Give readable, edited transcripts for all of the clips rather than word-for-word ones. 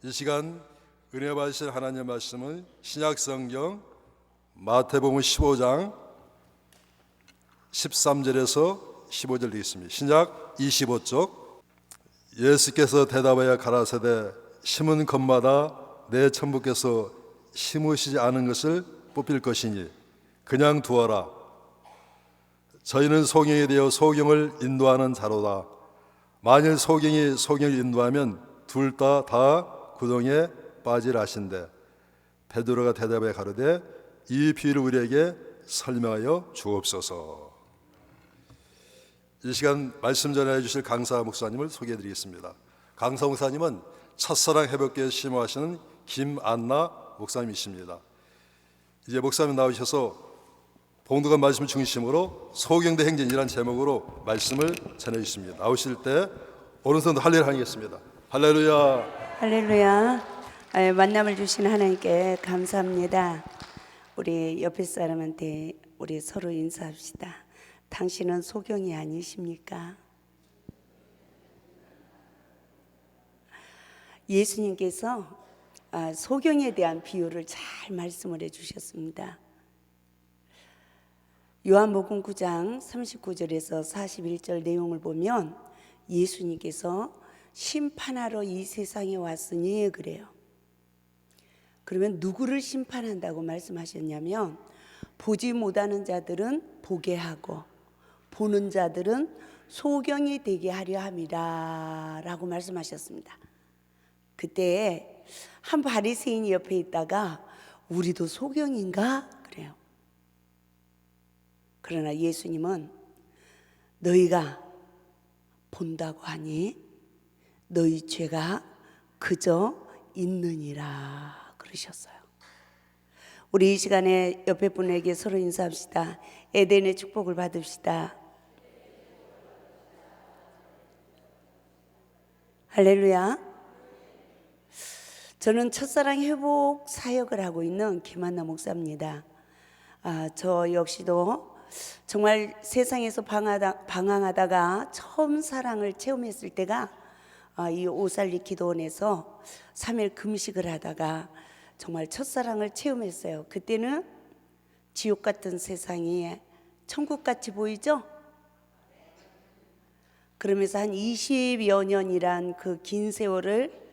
이 시간 은혜 받으실 하나님의 말씀은 신약성경 마태복음 15장 13절에서 15절 되겠습니다. 신약 25쪽. 예수께서 대답하여 가라사대 심은 것마다 내 천부께서 심으시지 않은 것을 뽑힐 것이니 그냥 두어라. 저희는 소경이 되어 소경을 인도하는 자로다. 만일 소경이 소경을 인도하면 둘 다 구덩이에 빠질 아신대. 베드로가 대답해 가로되 이 비유를 우리에게 설명하여 주옵소서. 이 시간 말씀 전해 주실 강사 목사님을 소개해 드리겠습니다. 강사 목사님은 첫사랑 회복교회 심호하시는 김안나 목사님이십니다. 이제 목사님 나오셔서 봉독한 말씀을 중심으로 소경대 행진이라는 제목으로 말씀을 전해 주십니다. 나오실 때 오른손도 할렐루야 하겠습니다. 할렐루야. 할렐루야. 만남을 주신 하나님께 감사합니다. 우리 옆에 사람한테 우리 서로 인사합시다. 당신은 소경이 아니십니까? 예수님께서 소경에 대한 비유를 잘 말씀을 해주셨습니다. 요한복음 9장 39절에서 41절 내용을 보면 예수님께서 심판하러 이 세상에 왔으니 그래요. 그러면 누구를 심판한다고 말씀하셨냐면 보지 못하는 자들은 보게 하고 보는 자들은 소경이 되게 하려 함이라 라고 말씀하셨습니다. 그때 한 바리새인이 옆에 있다가 우리도 소경인가? 그래요. 그러나 예수님은 너희가 본다고 하니 너희 죄가 그저 있느니라 그러셨어요. 우리 이 시간에 옆에 분에게 서로 인사합시다. 에덴의 축복을 받읍시다. 할렐루야. 저는 첫사랑 회복 사역을 하고 있는 김한나 목사입니다. 저 역시도 정말 세상에서 방황하다가 처음 사랑을 체험했을 때가 이 오살리 기도원에서 3일 금식을 하다가 정말 첫사랑을 체험했어요. 그때는 지옥 같은 세상이 천국같이 보이죠? 그러면서 한 20여 년이란 그 긴 세월을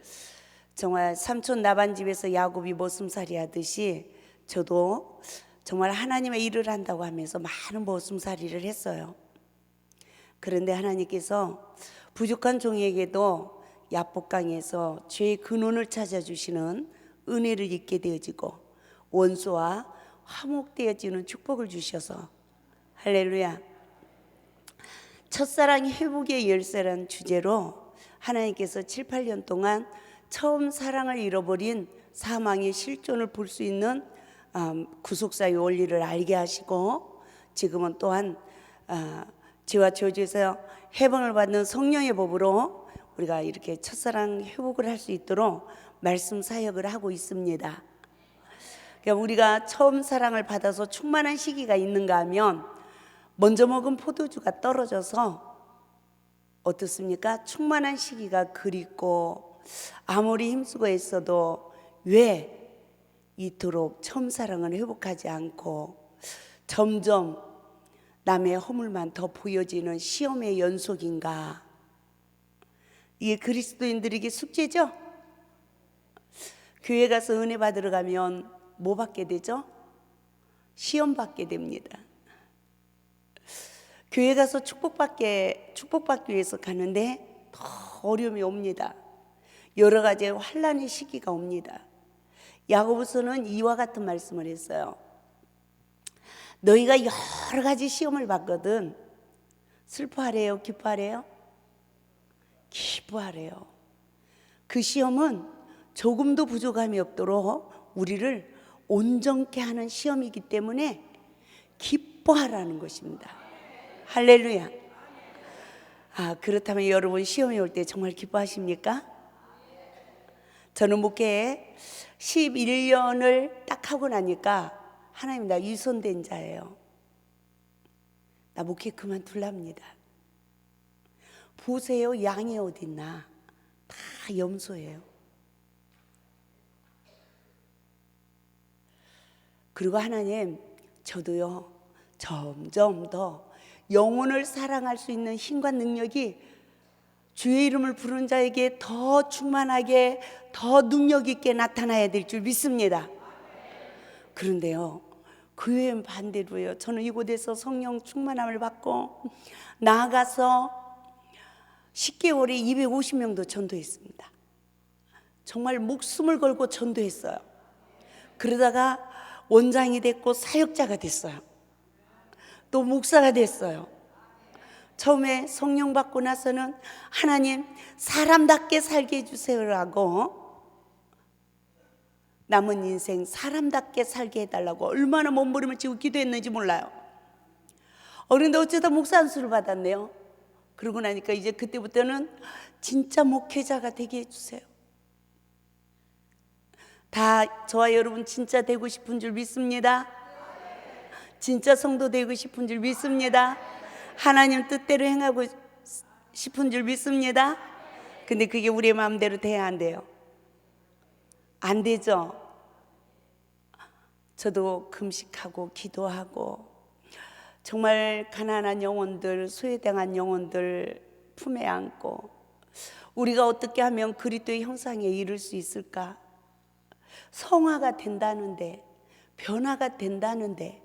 정말 삼촌 나반집에서 야곱이 머슴살이 하듯이 저도 정말 하나님의 일을 한다고 하면서 많은 머슴살이를 했어요. 그런데 하나님께서 부족한 종에게도 야복강에서 죄의 근원을 찾아주시는 은혜를 잊게 되어지고 원수와 화목되어지는 축복을 주셔서 할렐루야. 첫사랑 회복의 열쇠라는 주제로 하나님께서 7, 8년 동안 처음 사랑을 잃어버린 사망의 실존을 볼 수 있는 구속사의 원리를 알게 하시고 지금은 또한 죄와 저주에서 해방을 받는 성령의 법으로 우리가 이렇게 첫사랑 회복을 할 수 있도록 말씀 사역을 하고 있습니다. 그러니까 우리가 처음 사랑을 받아서 충만한 시기가 있는가 하면 먼저 먹은 포도주가 떨어져서 어떻습니까? 충만한 시기가 그립고 아무리 힘쓰고 했어도 왜 이토록 처음 사랑을 회복하지 않고 점점 남의 허물만 더 보여지는 시험의 연속인가? 이게 그리스도인들에게 숙제죠? 교회 가서 은혜 받으러 가면 뭐 받게 되죠? 시험 받게 됩니다. 교회 가서 축복받기 위해서 가는데 더 어려움이 옵니다. 여러 가지의 환난의 시기가 옵니다. 야고보서는 이와 같은 말씀을 했어요. 너희가 여러 가지 시험을 받거든 슬퍼하래요? 기뻐하래요? 기뻐하래요. 그 시험은 조금도 부족함이 없도록 우리를 온전케 하는 시험이기 때문에 기뻐하라는 것입니다. 할렐루야. 그렇다면 여러분 시험이 올 때 정말 기뻐하십니까? 저는 목회에 11년을 딱 하고 나니까 하나님 나 위선된 자예요. 나 목회 그만둘랍니다. 보세요, 양이 어딨나? 다 염소예요. 그리고 하나님, 저도요 점점 더 영혼을 사랑할 수 있는 힘과 능력이 주의 이름을 부르는 자에게 더 충만하게, 더 능력 있게 나타나야 될 줄 믿습니다. 그런데요, 그 외엔 반대로요, 저는 이곳에서 성령 충만함을 받고 나아가서 10개월에 250명도 전도했습니다. 정말 목숨을 걸고 전도했어요. 그러다가 원장이 됐고 사역자가 됐어요. 또 목사가 됐어요. 처음에 성령 받고 나서는 하나님 사람답게 살게 해주세요라고, 남은 인생 사람답게 살게 해달라고 얼마나 몸부림을 치고 기도했는지 몰라요. 그런데 어쩌다 목사 안수를 받았네요. 그러고 나니까 이제 그때부터는 진짜 목회자가 되게 해주세요. 다 저와 여러분 진짜 되고 싶은 줄 믿습니다. 진짜 성도 되고 싶은 줄 믿습니다. 하나님 뜻대로 행하고 싶은 줄 믿습니다. 근데 그게 우리의 마음대로 돼야 안 돼요. 안 되죠. 저도 금식하고 기도하고 정말 가난한 영혼들, 소외당한 영혼들 품에 안고 우리가 어떻게 하면 그리스도의 형상에 이를 수 있을까? 성화가 된다는데, 변화가 된다는데,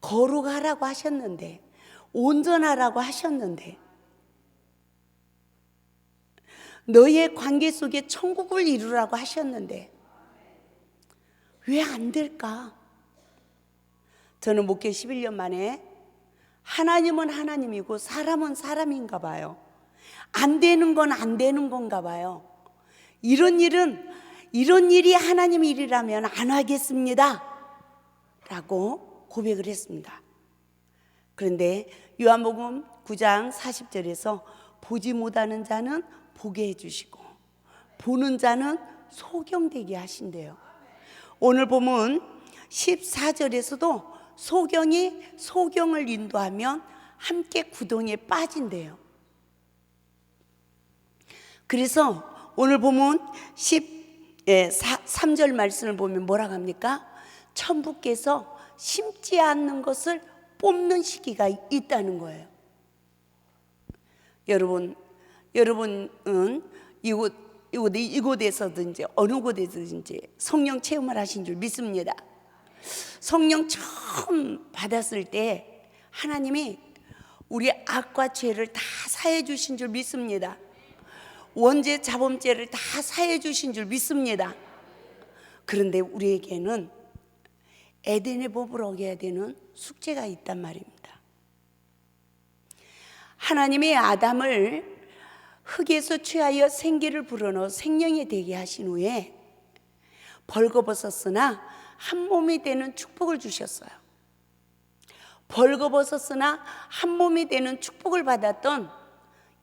거룩하라고 하셨는데, 온전하라고 하셨는데, 너의 관계 속에 천국을 이루라고 하셨는데 왜 안 될까? 저는 목회 11년 만에 하나님은 하나님이고 사람은 사람인가 봐요. 안 되는 건 안 되는 건가 봐요. 이런 일이 하나님 일이라면 안 하겠습니다 라고 고백을 했습니다. 그런데 요한복음 9장 40절에서 보지 못하는 자는 보게 해주시고 보는 자는 소경되게 하신대요. 오늘 보면 14절에서도 소경이 소경을 인도하면 함께 구덩이에 빠진대요. 그래서 오늘 보면 3절 말씀을 보면 뭐라고 합니까? 천부께서 심지 않는 것을 뽑는 시기가 있다는 거예요. 여러분은 이곳에서든지 어느 곳에서든지 성령 체험을 하신 줄 믿습니다. 성령 처음 받았을 때 하나님이 우리 악과 죄를 다 사해 주신 줄 믿습니다. 원죄 자범죄를 다 사해 주신 줄 믿습니다. 그런데 우리에게는 에덴의 법을 어겨야 되는 숙제가 있단 말입니다. 하나님이 아담을 흙에서 취하여 생기를 불어넣어 생명이 되게 하신 후에 벌거벗었으나 한 몸이 되는 축복을 주셨어요. 벌거벗었으나 한 몸이 되는 축복을 받았던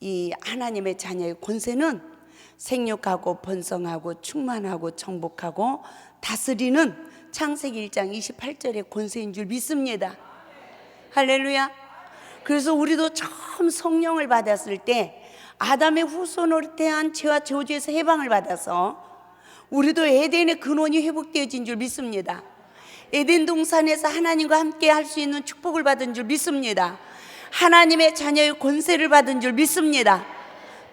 이 하나님의 자녀의 권세는 생육하고 번성하고 충만하고 정복하고 다스리는 창세기 1장 28절의 권세인 줄 믿습니다. 할렐루야. 그래서 우리도 처음 성령을 받았을 때 아담의 후손 노릇한 죄와 저주에서 해방을 받아서 우리도 에덴의 근원이 회복되어진 줄 믿습니다. 에덴 동산에서 하나님과 함께 할 수 있는 축복을 받은 줄 믿습니다. 하나님의 자녀의 권세를 받은 줄 믿습니다.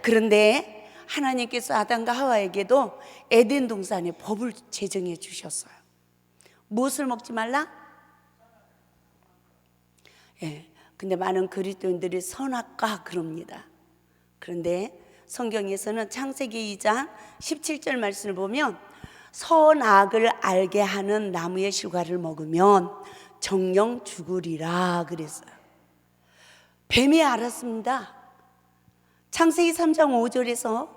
그런데 하나님께서 아담과 하와에게도 에덴 동산의 법을 제정해 주셨어요. 무엇을 먹지 말라? 근데 많은 그리스도인들이 선악과 그럽니다. 그런데 성경에서는 창세기 2장 17절 말씀을 보면 선악을 알게 하는 나무의 실과를 먹으면 정령 죽으리라 그랬어요. 뱀이 알았습니다. 창세기 3장 5절에서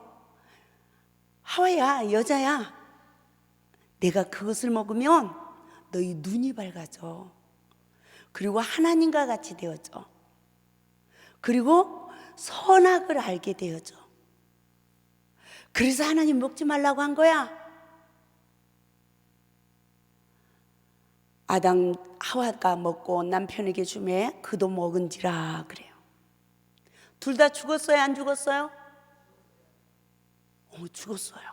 하와야, 여자야, 내가 그것을 먹으면 너희 눈이 밝아져. 그리고 하나님과 같이 되어져. 그리고 선악을 알게 되어져. 그래서 하나님 먹지 말라고 한 거야. 아담 하와가 먹고 남편에게 주매 그도 먹은지라 그래요. 둘 다 죽었어요? 안 죽었어요? 죽었어요.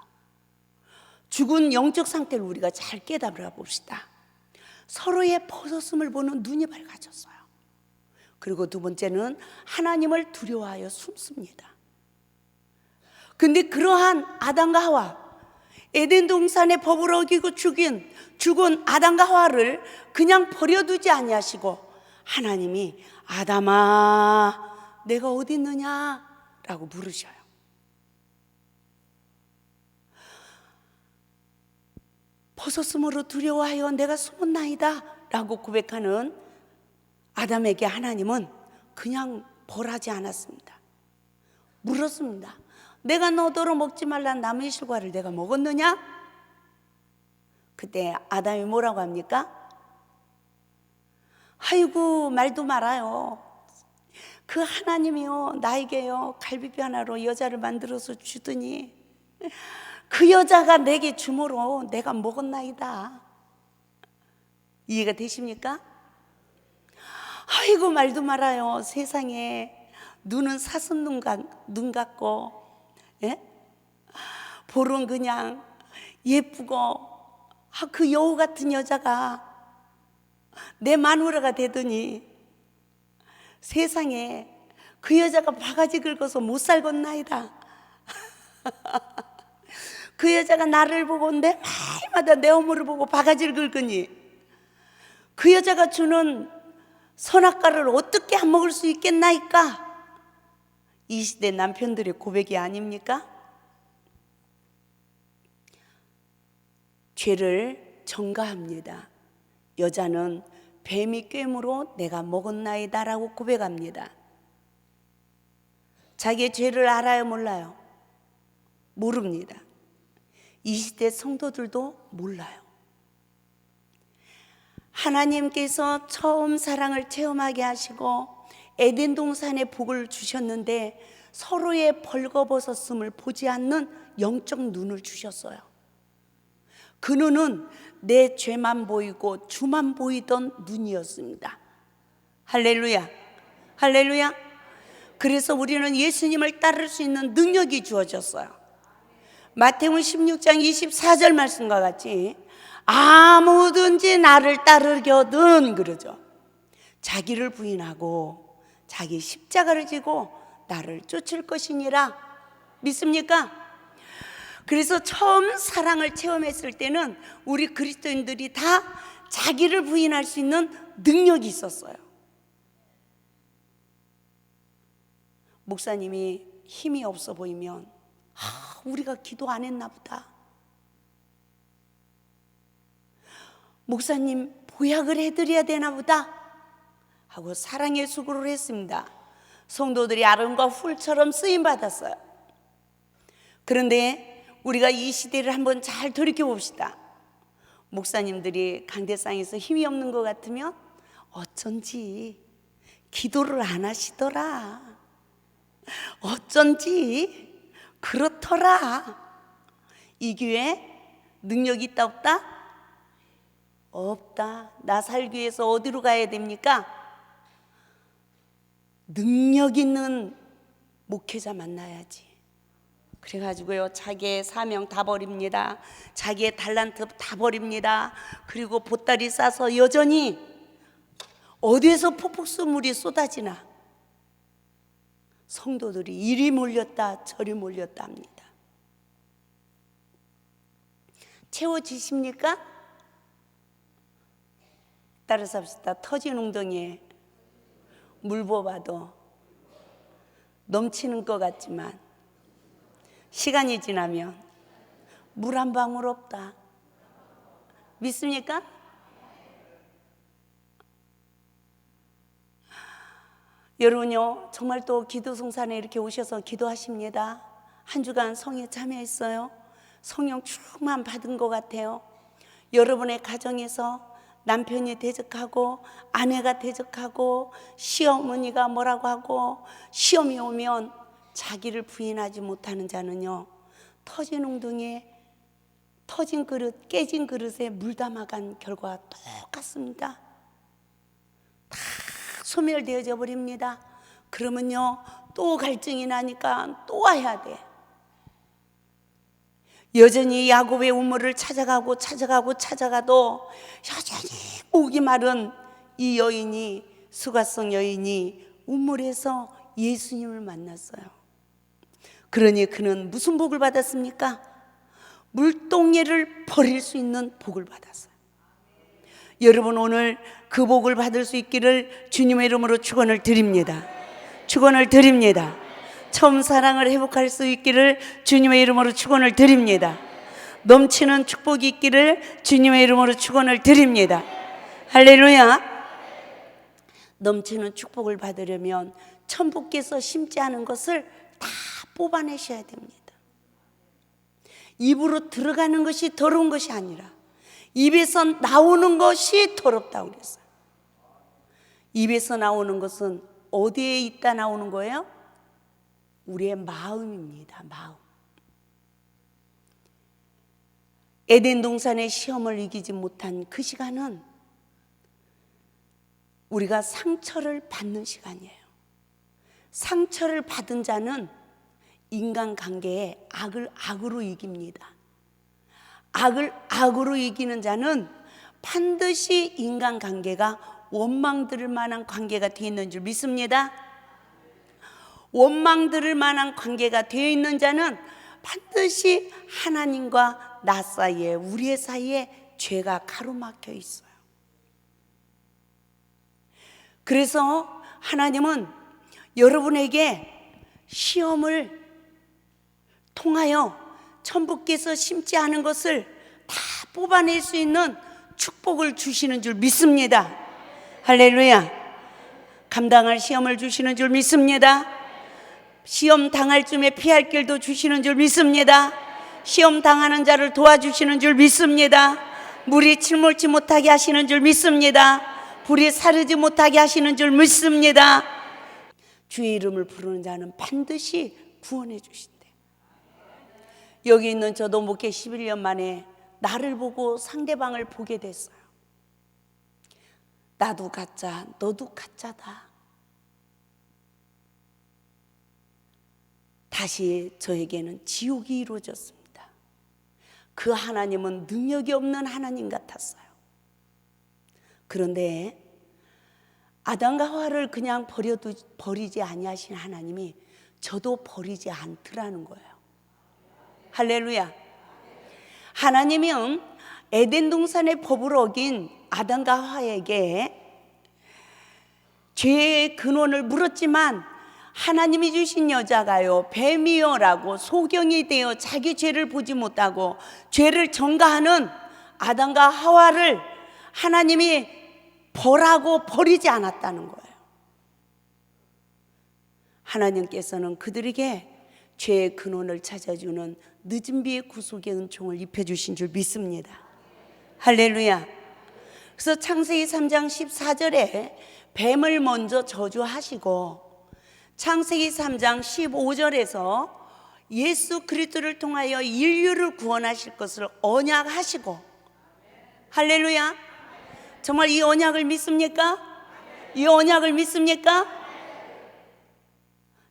죽은 영적 상태를 우리가 잘 깨달아 봅시다. 서로의 벗었음을 보는 눈이 밝아졌어요. 그리고 두 번째는 하나님을 두려워하여 숨습니다. 근데 그러한 아담과 하와, 에덴 동산의 법을 어기고 죽은 아담과 하와를 그냥 버려두지 아니하시고 하나님이 아담아 내가 어디 있느냐 라고 물으셔요. 벗었으므로 두려워하여 내가 숨었나이다 라고 고백하는 아담에게 하나님은 그냥 벌하지 않았습니다. 물었습니다. 내가 너더러 먹지 말란 나무의 실과를 내가 먹었느냐? 그때 아담이 뭐라고 합니까? 아이고 말도 말아요. 그 하나님이요 나에게요 갈비뼈 하나로 여자를 만들어서 주더니 그 여자가 내게 주므로 내가 먹었나이다. 이해가 되십니까? 아이고 말도 말아요. 세상에 눈은 사슴 눈 같고 볼은 그냥 예쁘고 그 여우 같은 여자가 내 마누라가 되더니 세상에 그 여자가 바가지 긁어서 못 살겠나이다. 그 여자가 나를 보고 내 말마다 내 어물을 보고 바가지를 긁으니 그 여자가 주는 선악과를 어떻게 안 먹을 수 있겠나이까? 이 시대 남편들의 고백이 아닙니까? 죄를 전가합니다. 여자는 뱀이 꿰므로 내가 먹었나이다 라고 고백합니다. 자기의 죄를 알아요 몰라요? 모릅니다. 이 시대 성도들도 몰라요. 하나님께서 처음 사랑을 체험하게 하시고 에덴 동산의 복을 주셨는데 서로의 벌거벗었음을 보지 않는 영적 눈을 주셨어요. 그 눈은 내 죄만 보이고 주만 보이던 눈이었습니다. 할렐루야, 할렐루야. 그래서 우리는 예수님을 따를 수 있는 능력이 주어졌어요. 마태복음 16장 24절 말씀과 같이 아무든지 나를 따르거든 그러죠. 자기를 부인하고 자기 십자가를 지고 나를 쫓을 것이니라. 믿습니까? 그래서 처음 사랑을 체험했을 때는 우리 그리스도인들이 다 자기를 부인할 수 있는 능력이 있었어요. 목사님이 힘이 없어 보이면 우리가 기도 안 했나 보다. 목사님 보약을 해드려야 되나 보다 하고 사랑의 수고를 했습니다. 성도들이 아름과 훌처럼 쓰임받았어요. 그런데 우리가 이 시대를 한번 잘 돌이켜봅시다. 목사님들이 강대상에서 힘이 없는 것 같으면 어쩐지 기도를 안 하시더라. 어쩐지 그렇더라. 이 교회 능력 있다 없다? 없다. 나 살기 위해서 어디로 가야 됩니까? 능력 있는 목회자 만나야지. 그래가지고요 자기의 사명 다 버립니다. 자기의 달란트 다 버립니다. 그리고 보따리 싸서 여전히 어디에서 폭풍수물이 쏟아지나 성도들이 이리 몰렸다 저리 몰렸다 합니다. 채워지십니까? 따라서 합시다. 터진 웅덩이에 물 부어봐도 넘치는 것 같지만 시간이 지나면 물 한 방울 없다. 믿습니까? 여러분요 정말 또 기도송산에 이렇게 오셔서 기도하십니다. 한 주간 성에 참여했어요. 성령 충만 받은 것 같아요. 여러분의 가정에서 남편이 대적하고 아내가 대적하고 시어머니가 뭐라고 하고 시험이 오면 자기를 부인하지 못하는 자는요 터진 웅덩이에 터진 그릇 깨진 그릇에 물 담아간 결과가 똑같습니다. 다 소멸되어져 버립니다. 그러면요 또 갈증이 나니까 또 와야 돼. 여전히 야곱의 우물을 찾아가도 여전히 목이 마른 이 여인이, 수가성 여인이 우물에서 예수님을 만났어요. 그러니 그는 무슨 복을 받았습니까? 물동이를 버릴 수 있는 복을 받았어요. 여러분, 오늘 그 복을 받을 수 있기를 주님의 이름으로 축원을 드립니다. 축원을 드립니다. 처음 사랑을 회복할 수 있기를 주님의 이름으로 축원을 드립니다. 넘치는 축복이 있기를 주님의 이름으로 축원을 드립니다. 할렐루야. 넘치는 축복을 받으려면 천부께서 심지 않은 것을 다 뽑아내셔야 됩니다. 입으로 들어가는 것이 더러운 것이 아니라 입에서 나오는 것이 더럽다고 그랬어요. 입에서 나오는 것은 어디에 있다 나오는 거예요? 우리의 마음입니다. 마음. 에덴 동산의 시험을 이기지 못한 그 시간은 우리가 상처를 받는 시간이에요. 상처를 받은 자는 인간관계에 악을 악으로 이깁니다. 악을 악으로 이기는 자는 반드시 인간관계가 원망들을 만한 관계가 되어 있는 줄 믿습니다. 원망들을 만한 관계가 되어 있는 자는 반드시 하나님과 나 사이에, 우리의 사이에 죄가 가로막혀 있어요. 그래서 하나님은 여러분에게 시험을 통하여 천부께서 심지 않은 것을 다 뽑아낼 수 있는 축복을 주시는 줄 믿습니다. 할렐루야. 감당할 시험을 주시는 줄 믿습니다. 시험 당할 쯤에 피할 길도 주시는 줄 믿습니다. 시험 당하는 자를 도와주시는 줄 믿습니다. 물이 침몰치 못하게 하시는 줄 믿습니다. 불이 사르지 못하게 하시는 줄 믿습니다. 주의 이름을 부르는 자는 반드시 구원해 주신대. 여기 있는 저도 목회 11년 만에 나를 보고 상대방을 보게 됐어요. 나도 가짜, 너도 가짜다. 다시 저에게는 지옥이 이루어졌습니다. 그 하나님은 능력이 없는 하나님 같았어요. 그런데 아담과 하와를 그냥 버리지 아니하신 하나님이 저도 버리지 않더라는 거예요. 할렐루야. 하나님은 에덴 동산의 법을 어긴 아담과 하와에게 죄의 근원을 물었지만 하나님이 주신 여자가요, 뱀이여라고 소경이 되어 자기 죄를 보지 못하고 죄를 전가하는 아담과 하와를 하나님이 벌하고 버리지 않았다는 거예요. 하나님께서는 그들에게 죄의 근원을 찾아주는 늦은 비의 구속의 은총을 입혀주신 줄 믿습니다. 할렐루야. 그래서 창세기 3장 14절에 뱀을 먼저 저주하시고 창세기 3장 15절에서 예수 그리스도를 통하여 인류를 구원하실 것을 언약하시고, 할렐루야. 정말 이 언약을 믿습니까? 이 언약을 믿습니까?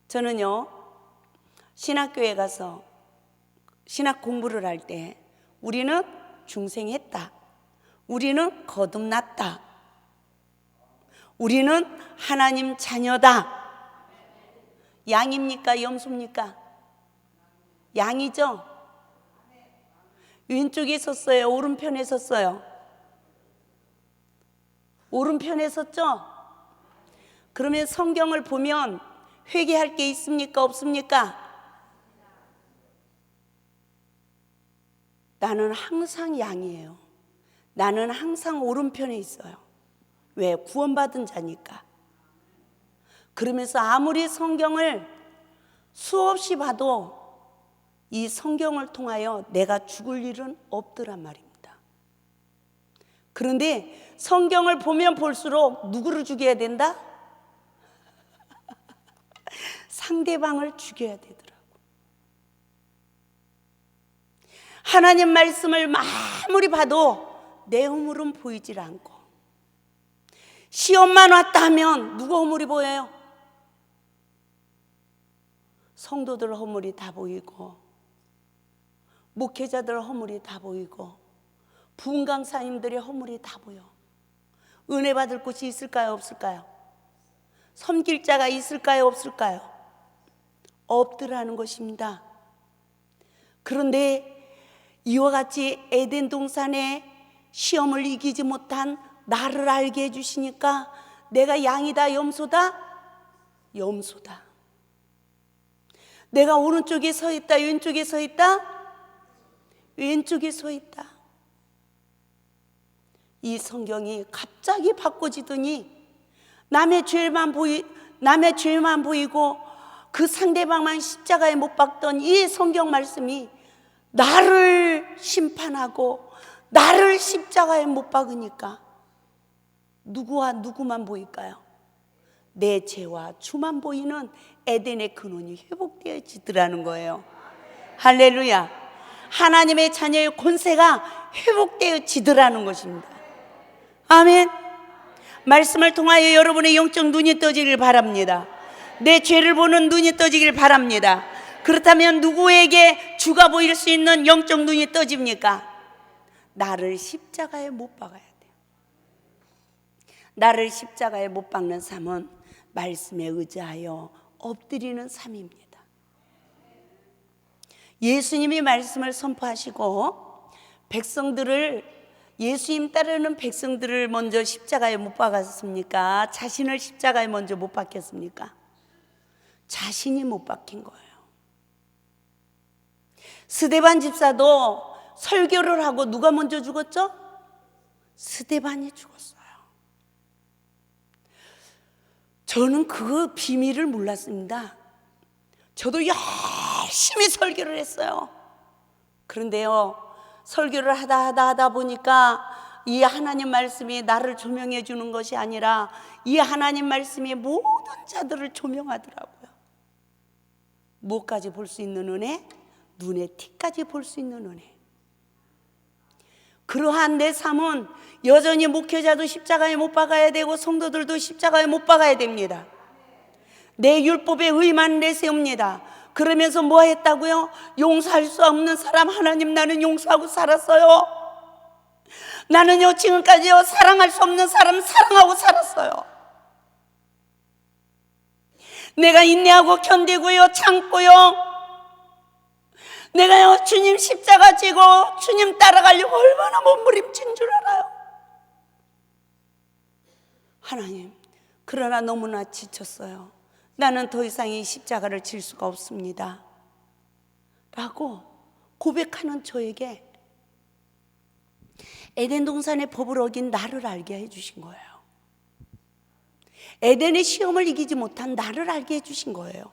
저는요, 신학교에 가서 신학 공부를 할 때 우리는 중생했다, 우리는 거듭났다, 우리는 하나님 자녀다. 양입니까? 염소입니까? 양이죠? 왼쪽에 섰어요? 오른편에 섰어요? 오른편에 섰죠? 그러면 성경을 보면 회개할 게 있습니까? 없습니까? 나는 항상 양이에요. 나는 항상 오른편에 있어요. 왜? 구원받은 자니까. 그러면서 아무리 성경을 수없이 봐도 이 성경을 통하여 내가 죽을 일은 없더란 말입니다. 그런데 성경을 보면 볼수록 누구를 죽여야 된다? 상대방을 죽여야 되더라고. 하나님 말씀을 아무리 봐도 내 허물은 보이질 않고, 시험만 왔다 하면 누구 허물이 보여요? 성도들 허물이 다 보이고, 목회자들 허물이 다 보이고 부흥 강사님들의 허물이 다 보여. 은혜 받을 곳이 있을까요, 없을까요? 섬길 자가 있을까요, 없을까요? 없더라는 것입니다. 그런데 이와 같이 에덴 동산에 시험을 이기지 못한 나를 알게 해주시니까 내가 양이다, 염소다? 염소다. 내가 오른쪽에 서 있다, 왼쪽에 서 있다? 왼쪽에 서 있다. 이 성경이 갑자기 바꿔지더니 남의 죄만 보이고 그 상대방만 십자가에 못 박던 이 성경 말씀이 나를 심판하고 나를 십자가에 못 박으니까 누구와 누구만 보일까요? 내 죄와 주만 보이는 에덴의 근원이 회복되어지더라는 거예요. 할렐루야. 하나님의 자녀의 권세가 회복되어지더라는 것입니다. 아멘. 말씀을 통하여 여러분의 영적 눈이 떠지길 바랍니다. 내 죄를 보는 눈이 떠지길 바랍니다. 그렇다면 누구에게 주가 보일 수 있는 영적 눈이 떠집니까? 나를 십자가에 못 박아야 돼요. 나를 십자가에 못 박는 삶은 말씀에 의지하여 엎드리는 삶입니다. 예수님이 말씀을 선포하시고 예수님 따르는 백성들을 먼저 십자가에 못 박았습니까? 자신을 십자가에 먼저 못 박혔습니까? 자신이 못 박힌 거예요. 스데반 집사도 설교를 하고 누가 먼저 죽었죠? 스데반이 죽었어요. 저는 그 비밀을 몰랐습니다. 저도 열심히 설교를 했어요. 그런데요, 설교를 하다 보니까 이 하나님 말씀이 나를 조명해 주는 것이 아니라 이 하나님 말씀이 모든 자들을 조명하더라고요. 무엇까지 볼 수 있는 은혜? 눈의 티까지 볼 수 있는 은혜. 그러한 내 삶은 여전히 목회자도 십자가에 못 박아야 되고 성도들도 십자가에 못 박아야 됩니다. 내 율법에 의만 내세웁니다. 그러면서 뭐 했다고요? 용서할 수 없는 사람 하나님 나는 용서하고 살았어요. 나는요 지금까지요 사랑할 수 없는 사람 사랑하고 살았어요. 내가 인내하고 견디고요 참고요. 내가요 주님 십자가 지고 주님 따라가려고 얼마나 몸부림친 줄 알아요. 하나님, 그러나 너무나 지쳤어요. 나는 더 이상 이 십자가를 질 수가 없습니다 라고 고백하는 저에게 에덴 동산의 법을 어긴 나를 알게 해주신 거예요. 에덴의 시험을 이기지 못한 나를 알게 해주신 거예요.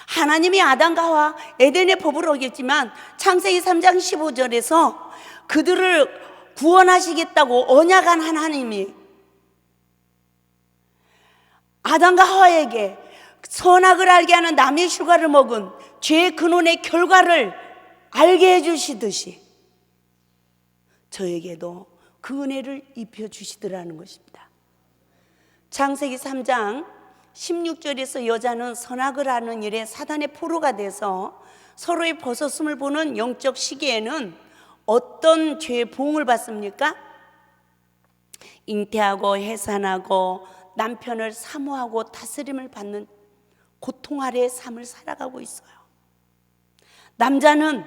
하나님이 아담과 하와 에덴의 법을 어겼지만 창세기 3장 15절에서 그들을 구원하시겠다고 언약한 하나님이 아담과 하와에게 선악을 알게 하는 남의 휴가를 먹은 죄의 근원의 결과를 알게 해주시듯이 저에게도 그 은혜를 입혀주시더라는 것입니다. 창세기 3장 16절에서 여자는 선악을 아는 일에 사단의 포로가 돼서 서로의 벗었음을 보는 영적 시기에는 어떤 죄의 보응을 받습니까? 잉태하고 해산하고 남편을 사모하고 다스림을 받는 고통 아래의 삶을 살아가고 있어요. 남자는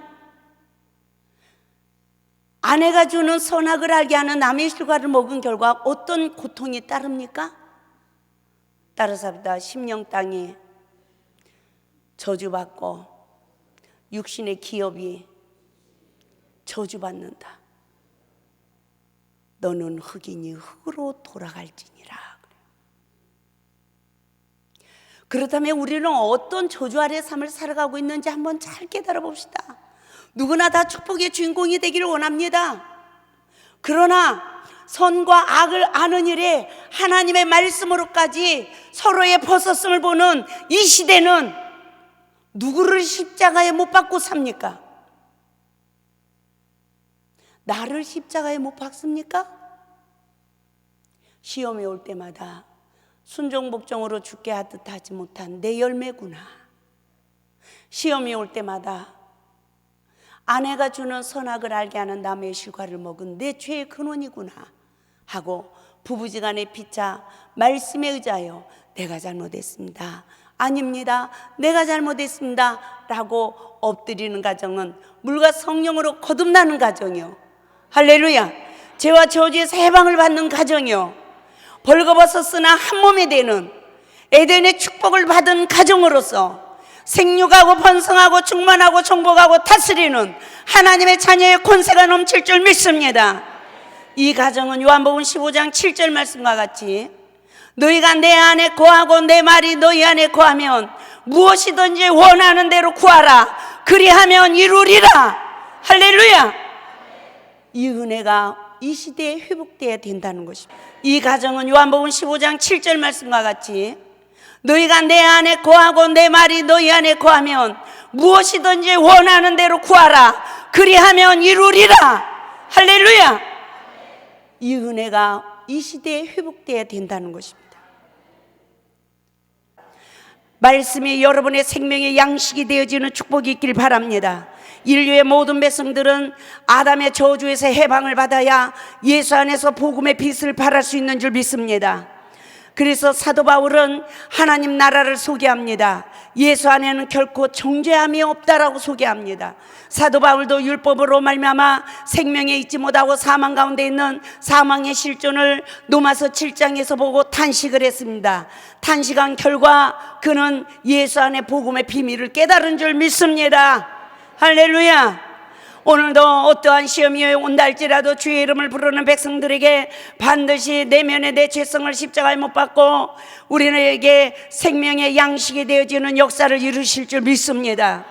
아내가 주는 선악을 알게 하는 남의 휴가를 먹은 결과 어떤 고통이 따릅니까? 따라서다 심령 땅이 저주받고 육신의 기업이 저주받는다. 너는 흙이니 흙으로 돌아갈지니라. 그렇다면 우리는 어떤 저주 아래의 삶을 살아가고 있는지 한번 잘 깨달아 봅시다. 누구나 다 축복의 주인공이 되기를 원합니다. 그러나 선과 악을 아는 일에 하나님의 말씀으로까지 서로의 벗었음을 보는 이 시대는 누구를 십자가에 못 박고 삽니까? 나를 십자가에 못 박습니까? 시험이 올 때마다 순종복종으로 죽게 하듯 하지 못한 내 열매구나. 시험이 올 때마다 아내가 주는 선악을 알게 하는 남의 실과를 먹은 내 죄의 근원이구나 하고 부부지간에 피차 말씀에 의지하여 내가 잘못했습니다, 아닙니다, 내가 잘못했습니다 라고 엎드리는 가정은 물과 성령으로 거듭나는 가정이요, 할렐루야, 죄와 저주에서 해방을 받는 가정이요, 벌거벗었으나 한 몸이 되는 에덴의 축복을 받은 가정으로서 생육하고 번성하고 충만하고 정복하고 다스리는 하나님의 자녀의 권세가 넘칠 줄 믿습니다. 이 가정은 요한복음 15장 7절 말씀과 같이 너희가 내 안에 거하고 내 말이 너희 안에 거하면 무엇이든지 원하는 대로 구하라, 그리하면 이루리라. 할렐루야. 이 은혜가 이 시대에 회복되어야 된다는 것입니다. 이 가정은 요한복음 15장 7절 말씀과 같이 너희가 내 안에 거하고 내 말이 너희 안에 거하면 무엇이든지 원하는 대로 구하라, 그리하면 이루리라. 할렐루야. 이 은혜가 이 시대에 회복되어야 된다는 것입니다. 말씀이 여러분의 생명의 양식이 되어지는 축복이 있길 바랍니다. 인류의 모든 백성들은 아담의 저주에서 해방을 받아야 예수 안에서 복음의 빛을 발할 수 있는 줄 믿습니다. 그래서 사도 바울은 하나님 나라를 소개합니다. 예수 안에는 결코 정죄함이 없다라고 소개합니다. 사도 바울도 율법으로 말미암아 생명에 있지 못하고 사망 가운데 있는 사망의 실존을 로마서 7장에서 보고 탄식을 했습니다. 탄식한 결과 그는 예수 안에 복음의 비밀을 깨달은 줄 믿습니다. 할렐루야. 오늘도 어떠한 시험이 온다 할지라도 주의 이름을 부르는 백성들에게 반드시 내면의 내 죄성을 십자가에 못 박고 우리에게 생명의 양식이 되어지는 역사를 이루실 줄 믿습니다.